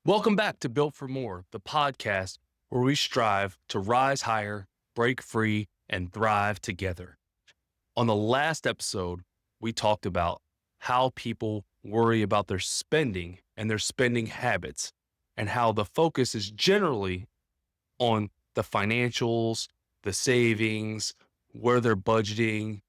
Welcome back to Built for More, the podcast where we strive to rise higher, break free, and thrive together. On the last episode, we talked about how people worry about their spending and their spending habits, and how the focus is generally on the financials, the savings, where they're budgeting,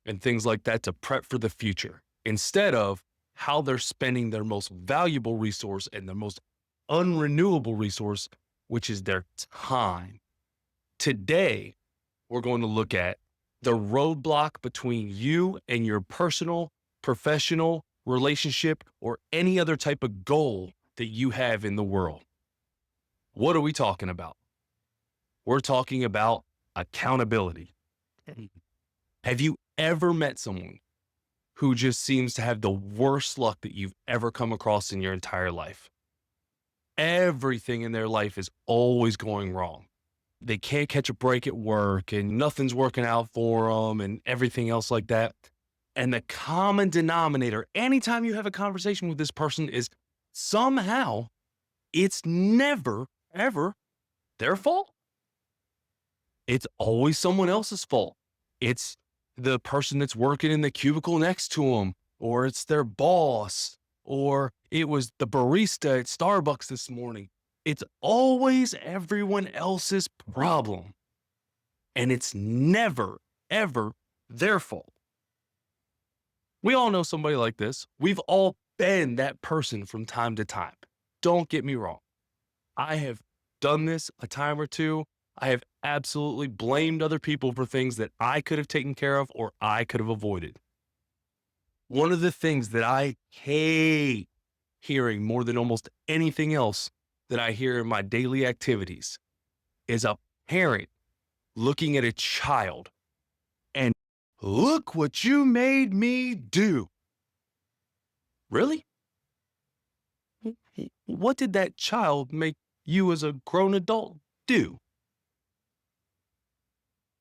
and things like that to prep for the future, instead of how they're spending their most valuable resource and their most unrenewable resource, which is their time. Today, we're going to look at the roadblock between you and your personal, professional relationship or any other type of goal that you have in the world. What are we talking about? We're talking about accountability. Have you ever met someone who just seems to have the worst luck that you've ever come across in your entire life? Everything in their life is always going wrong. They can't catch a break at work and nothing's working out for them and everything else like that. And the common denominator, anytime you have a conversation with this person, is somehow it's never, ever their fault. It's always someone else's fault. It's the person that's working in the cubicle next to them, or it's their boss, or it was the barista at Starbucks this morning. It's always everyone else's problem. And it's never, ever their fault. We all know somebody like this. We've all been that person from time to time. Don't get me wrong. I have done this a time or two. I have absolutely blamed other people for things that I could have taken care of or I could have avoided. One of the things that I hate hearing more than almost anything else that I hear in my daily activities is a parent looking at a child and, "Look what you made me do." Really? What did that child make you as a grown adult do?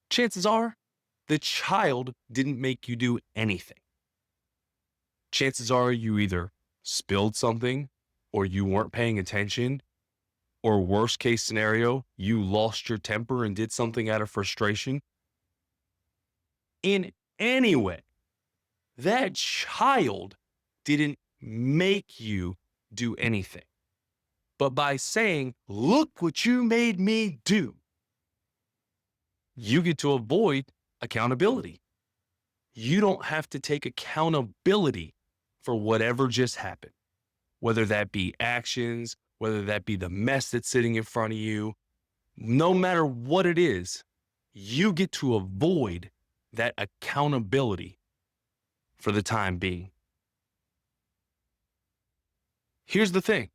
Chances are the child didn't make you do anything. Chances are you either spilled something or you weren't paying attention, or worst case scenario, you lost your temper and did something out of frustration. In any way, that child didn't make you do anything. But by saying, "Look what you made me do," you get to avoid accountability. You don't have to take accountability for whatever just happened, whether that be actions, whether that be the mess that's sitting in front of you. No matter what it is, you get to avoid that accountability for the time being. Here's the thing.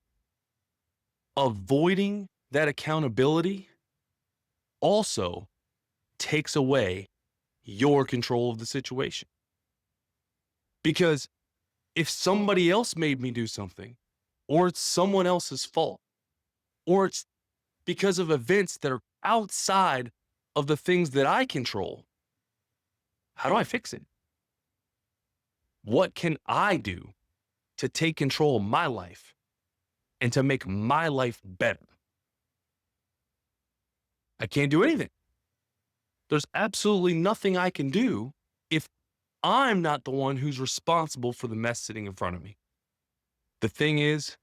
Avoiding that accountability also takes away your control of the situation. Because if somebody else made me do something, or it's someone else's fault, or it's because of events that are outside of the things that I control, how do I fix it? What can I do to take control of my life and to make my life better? I can't do anything. There's absolutely nothing I can do if I'm not the one who's responsible for the mess sitting in front of me. The thing is,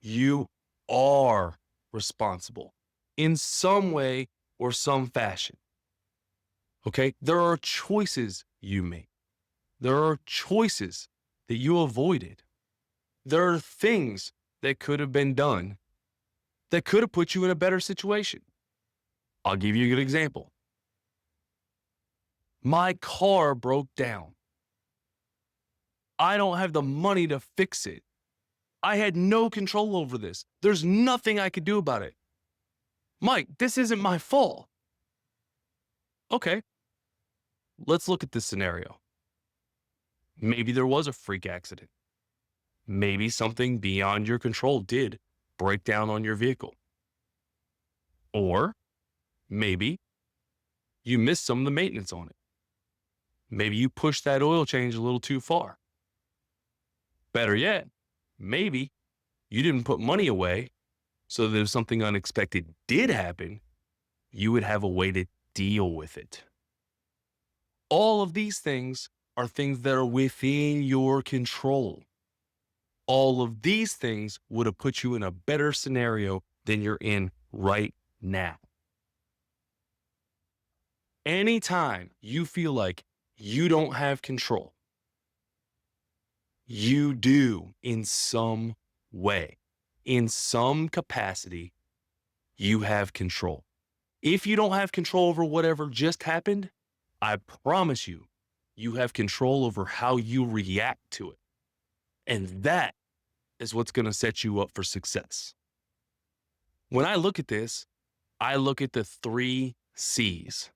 you are responsible in some way or some fashion. Okay? There are choices you make. There are choices that you avoided. There are things that could have been done that could have put you in a better situation. I'll give you a good example. My car broke down. I don't have the money to fix it. I had no control over this. There's nothing I could do about it. Mike, this isn't my fault. Okay, let's look at this scenario. Maybe there was a freak accident. Maybe something beyond your control did break down on your vehicle. Or maybe you missed some of the maintenance on it. Maybe you pushed that oil change a little too far. Better yet, maybe you didn't put money away so that if something unexpected did happen, you would have a way to deal with it. All of these things are things that are within your control. All of these things would have put you in a better scenario than you're in right now. Anytime you feel like you don't have control, you do in some way, in some capacity, you have control. If you don't have control over whatever just happened, I promise you, you have control over how you react to it. And that is what's going to set you up for success. When I look at this, I look at the 3 C's.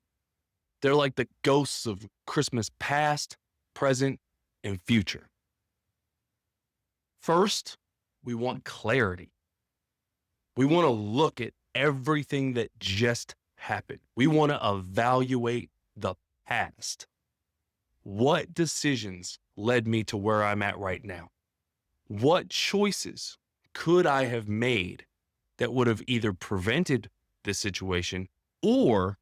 They're like the ghosts of Christmas past, present, and future. First, we want clarity. We want to look at everything that just happened. We want to evaluate the past. What decisions led me to where I'm at right now? What choices could I have made that would have either prevented this situation or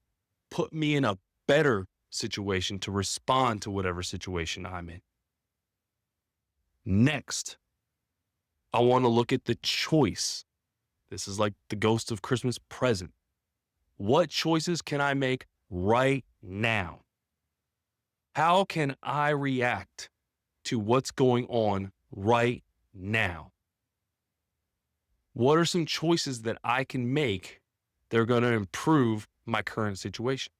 put me in a better situation to respond to whatever situation I'm in? Next, I want to look at the choice. This is like the ghost of Christmas present. What choices can I make right now? How can I react to what's going on right now? What are some choices that I can make that are going to improve my current situation?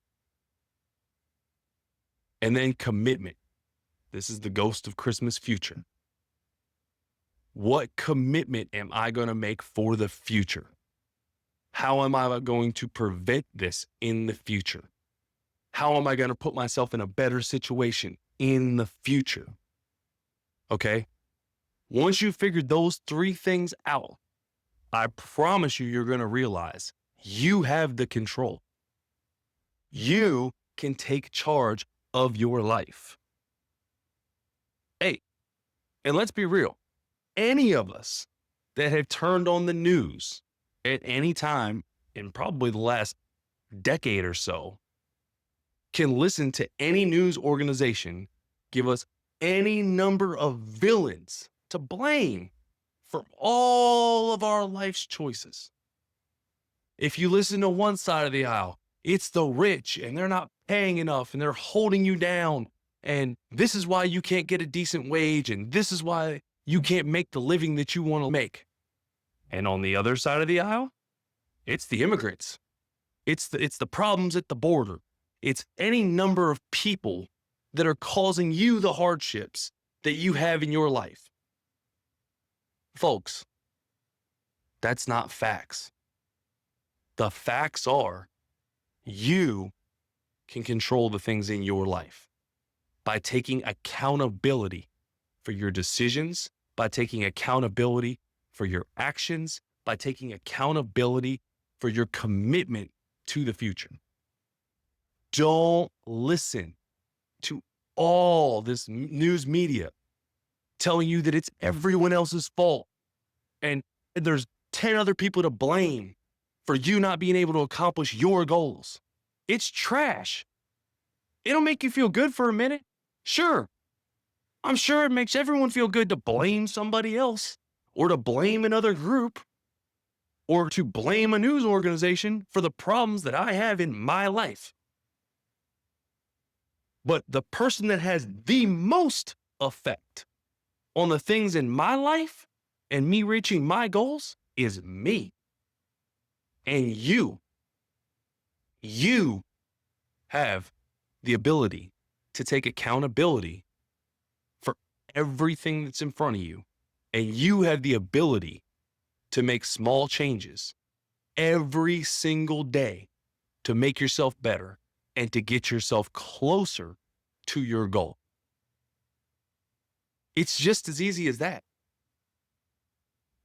And then commitment. This is the ghost of Christmas future. What commitment am I going to make for the future? How am I going to prevent this in the future? How am I going to put myself in a better situation in the future? Okay. Once you figure those 3 things out, I promise you, you're going to realize you have the control. You can take charge of your life. Hey, and let's be real. Any of us that have turned on the news at any time in probably the last decade or so can listen to any news organization give us any number of villains to blame for all of our life's choices. If you listen to one side of the aisle, it's the rich and they're not paying enough and they're holding you down. And this is why you can't get a decent wage. And this is why you can't make the living that you want to make. And on the other side of the aisle, it's the immigrants. It's the problems at the border. It's any number of people that are causing you the hardships that you have in your life. Folks, that's not facts. The facts are you can control the things in your life by taking accountability for your decisions, by taking accountability for your actions, by taking accountability for your commitment to the future. Don't listen to all this news media telling you that it's everyone else's fault and there's 10 other people to blame for you not being able to accomplish your goals. It's trash. It'll make you feel good for a minute. Sure. I'm sure it makes everyone feel good to blame somebody else or to blame another group or to blame a news organization for the problems that I have in my life. But the person that has the most effect on the things in my life and me reaching my goals is me. And you have the ability to take accountability for everything that's in front of you. And you have the ability to make small changes every single day to make yourself better and to get yourself closer to your goal. It's just as easy as that.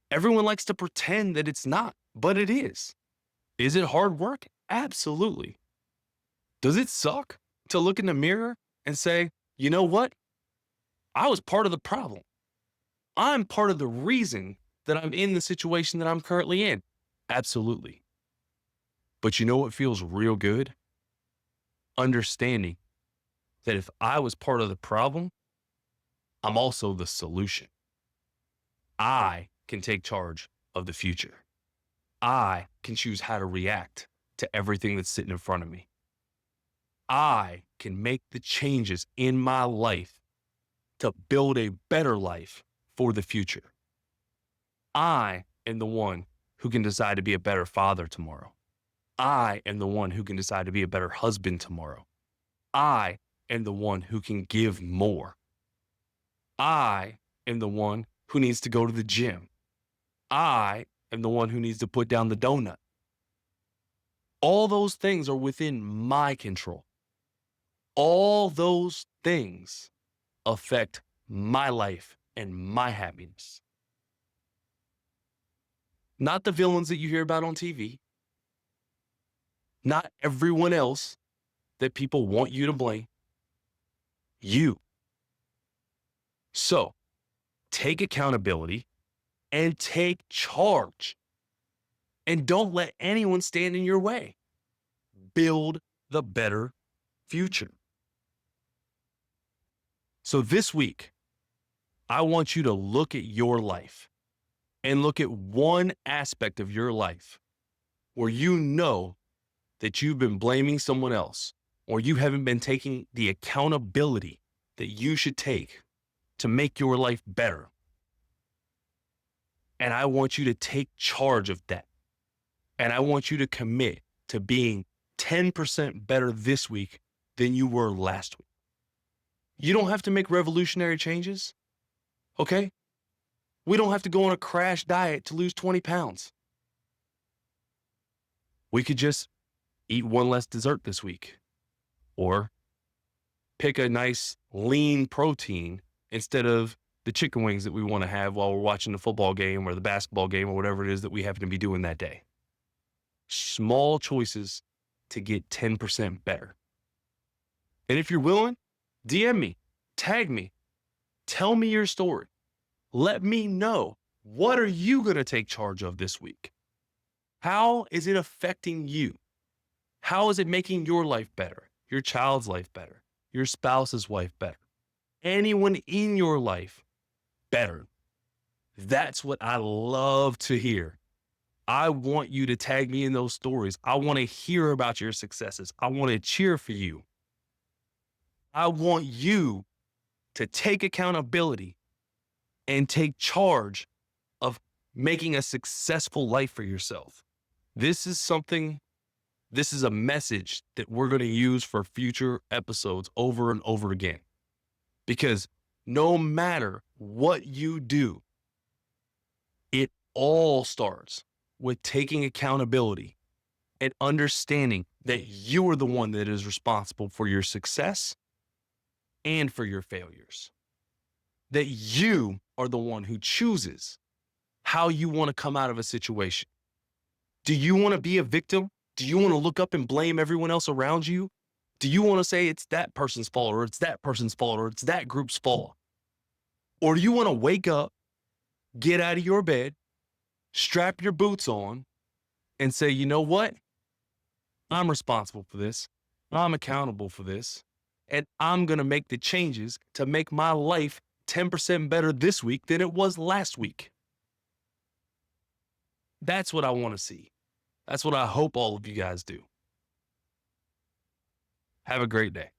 Everyone likes to pretend that it's not, but it is. Is it hard work? Absolutely. Does it suck to look in the mirror and say, you know what? I was part of the problem. I'm part of the reason that I'm in the situation that I'm currently in. Absolutely. But you know what feels real good? Understanding that if I was part of the problem, I'm also the solution. I can take charge of the future. I can choose how to react to everything that's sitting in front of me. I can make the changes in my life to build a better life for the future. I am the one who can decide to be a better father tomorrow. I am the one who can decide to be a better husband tomorrow. I am the one who can give more. I am the one who needs to go to the gym. I am the one who needs to put down the donut. All those things are within my control. All those things affect my life and my happiness. Not the villains that you hear about on TV, not everyone else that people want you to blame, you. So take accountability and take charge. And don't let anyone stand in your way. Build the better future. So this week, I want you to look at your life and look at one aspect of your life where you know that you've been blaming someone else or you haven't been taking the accountability that you should take to make your life better. And I want you to take charge of that. And I want you to commit to being 10% better this week than you were last week. You don't have to make revolutionary changes, okay? We don't have to go on a crash diet to lose 20 pounds. We could just eat one less dessert this week or pick a nice lean protein instead of the chicken wings that we want to have while we're watching the football game or the basketball game or whatever it is that we happen to be doing that day. Small choices to get 10% better. And if you're willing, DM me, tag me, tell me your story. Let me know, what are you going to take charge of this week? How is it affecting you? How is it making your life better, your child's life better, your spouse's life better, anyone in your life better? That's what I love to hear. I want you to tag me in those stories. I want to hear about your successes. I want to cheer for you. I want you to take accountability and take charge of making a successful life for yourself. This is a message that we're going to use for future episodes over and over again. Because no matter what you do, it all starts with taking accountability and understanding that you are the one that is responsible for your success and for your failures. That you are the one who chooses how you want to come out of a situation. Do you want to be a victim? Do you want to look up and blame everyone else around you? Do you want to say it's that person's fault or it's that person's fault or it's that group's fault? Or do you want to wake up, get out of your bed, strap your boots on, and say, you know what? I'm responsible for this. I'm accountable for this. And I'm going to make the changes to make my life 10% better this week than it was last week. That's what I want to see. That's what I hope all of you guys do. Have a great day.